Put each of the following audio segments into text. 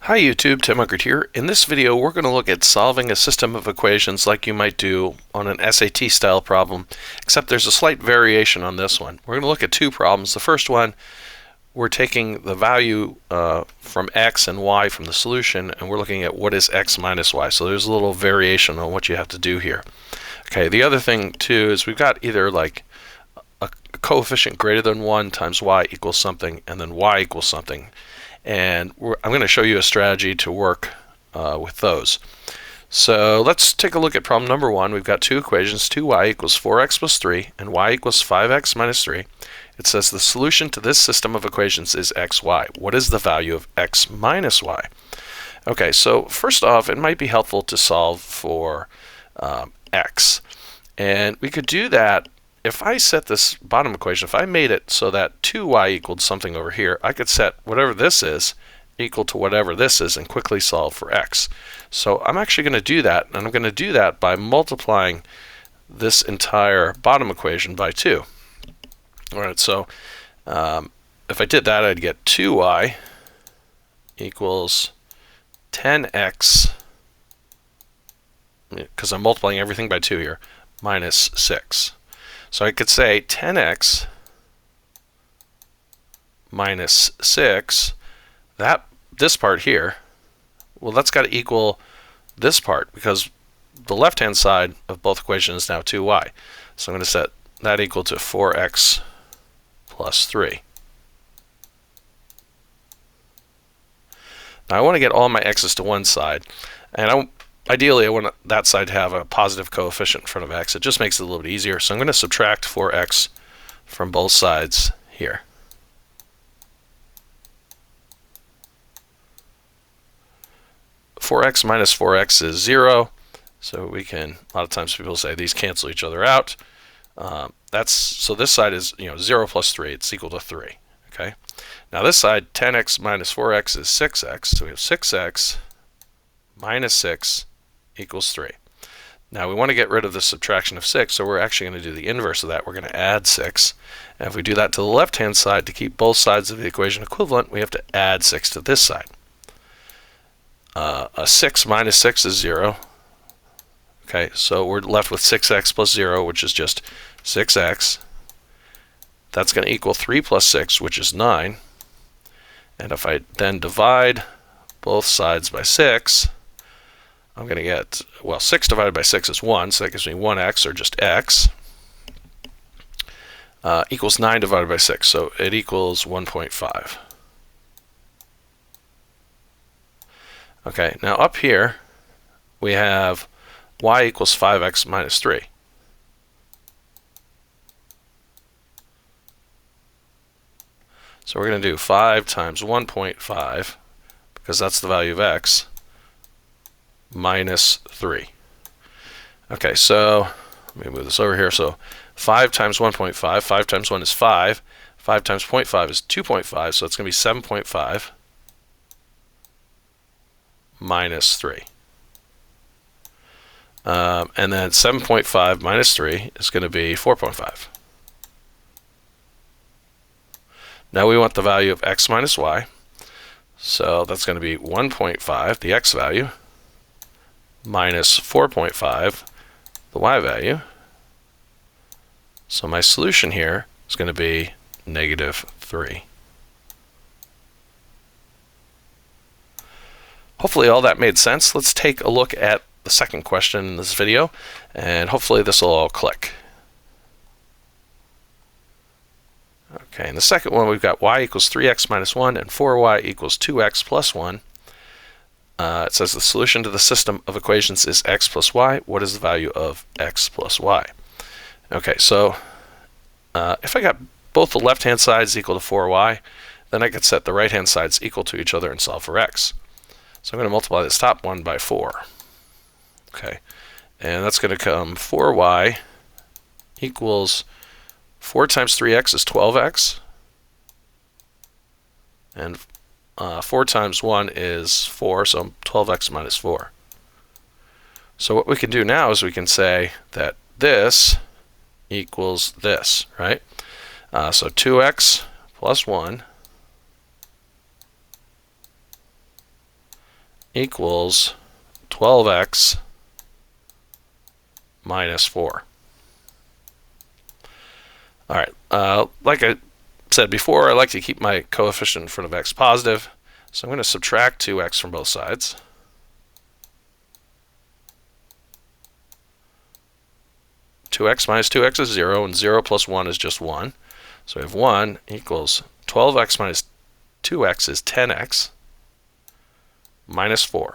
Hi YouTube, Tim Unkert here. In this video we're going to look at solving a system of equations like you might do on an SAT style problem, except there's a slight variation on this one. We're going to look at two problems. The first one, we're taking the value from x and y from the solution, and we're looking at what is x minus y. So there's a little variation on what you have to do here. Okay, the other thing too is we've got either like a coefficient greater than 1 times y equals something, and then y equals something. And I'm going to show you a strategy to work with those. So let's take a look at problem number 1. We've got two equations, 2y equals 4x plus 3 and y equals 5x minus 3. It says the solution to this system of equations is xy. What is the value of x minus y? Okay, so first off, it might be helpful to solve for x. And we could do that. If I set this bottom equation, if I made it so that 2y equaled something over here, I could set whatever this is equal to whatever this is and quickly solve for x. So I'm actually going to do that, and I'm going to do that by multiplying this entire bottom equation by 2. Alright, so if I did that, I'd get 2y equals 10x, because I'm multiplying everything by 2 here, minus 6. So I could say 10x minus 6, this part here, well, that's got to equal this part, because the left-hand side of both equations is now 2y. So I'm going to set that equal to 4x plus 3. Now I want to get all my x's to one side, and ideally I want that side to have a positive coefficient in front of x. It just makes it a little bit easier. So I'm going to subtract 4x from both sides here. (4x minus 4x is 0. So we can, a lot of times people say these cancel each other out. So this side is 0 plus 3. It's equal to 3. Okay. Now this side, 10x minus 4x is 6x. So we have 6x minus 6 equals 3. Now we want to get rid of the subtraction of 6, so we're actually going to do the inverse of that. We're going to add 6. And if we do that to the left-hand side, to keep both sides of the equation equivalent, we have to add 6 to this side. A 6 minus 6 is 0. Okay, so we're left with 6x plus 0, which is just 6x. That's going to equal 3 plus 6, which is 9. And if I then divide both sides by 6, I'm going to get, well, 6 divided by 6 is 1, so that gives me 1x, or just x, equals 9 divided by 6, so it equals 1.5. Okay, now up here we have y equals 5x minus 3. So we're going to do 5 times 1.5, because that's the value of x, minus 3. Okay, so let me move this over here. So 5 times 1.5, 5 times 1 is 5, 5 times 0.5 is 2.5, so it's going to be 7.5 minus 3. And then 7.5 minus 3 is going to be 4.5. Now we want the value of x minus y, so that's going to be 1.5, the x value, minus 4.5, the y value. So my solution here is going to be negative 3. Hopefully all that made sense. Let's take a look at the second question in this video, and hopefully this will all click. Okay, in the second one we've got y equals 3x minus 1 and 4y equals 2x plus 1. It says the solution to the system of equations is x plus y. What is the value of x plus y? Okay, so if I got both the left-hand sides equal to 4y, then I could set the right-hand sides equal to each other and solve for x. So I'm going to multiply this top one by 4. Okay, and that's going to come 4y equals 4 times 3x is 12x, and 4 times 1 is 4, so 12x minus 4. So what we can do now is we can say that this equals this, right? So 2x plus 1 equals 12x minus 4. All right, like I said before, I like to keep my coefficient in front of x positive, so I'm going to subtract 2x from both sides. (2x minus 2x is 0, and 0 plus 1 is just 1. So we have 1 equals 12x minus 2x is 10x minus 4.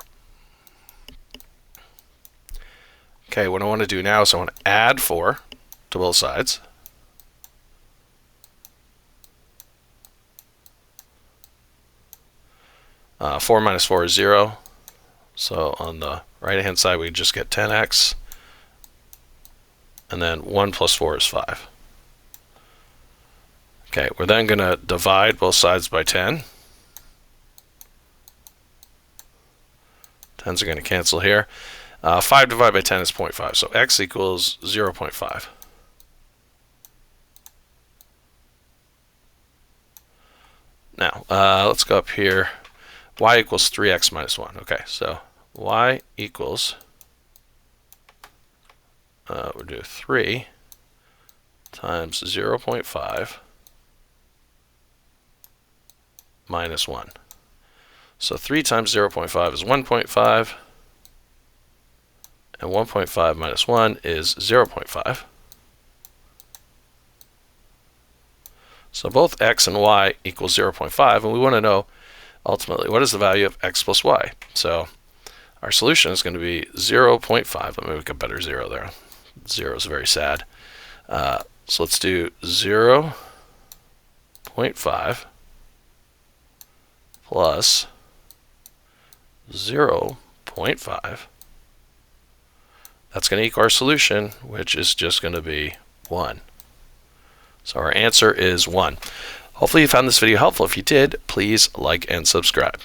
Okay, what I want to do now is I want to add 4 to both sides. Uh, 4 minus 4 is 0. So on the right-hand side, we just get 10x. And then 1 plus 4 is 5. Okay, we're then going to divide both sides by 10. 10s are going to cancel here. 5 divided by 10 is 0.5, so x equals 0.5. Now, let's go up here. Y equals 3x minus 1. Okay, so y equals, we'll do 3 times 0.5 minus 1. So 3 times 0.5 is 1.5, and 1.5 minus 1 is 0.5. So both x and y equals 0.5, and we want to know ultimately what is the value of x plus y. So our solution is going to be 0.5. Let me make a better 0 there. 0 is very sad. So let's do 0.5 plus 0.5. That's going to equal our solution, which is just going to be 1. So our answer is 1. Hopefully you found this video helpful. If you did, please like and subscribe.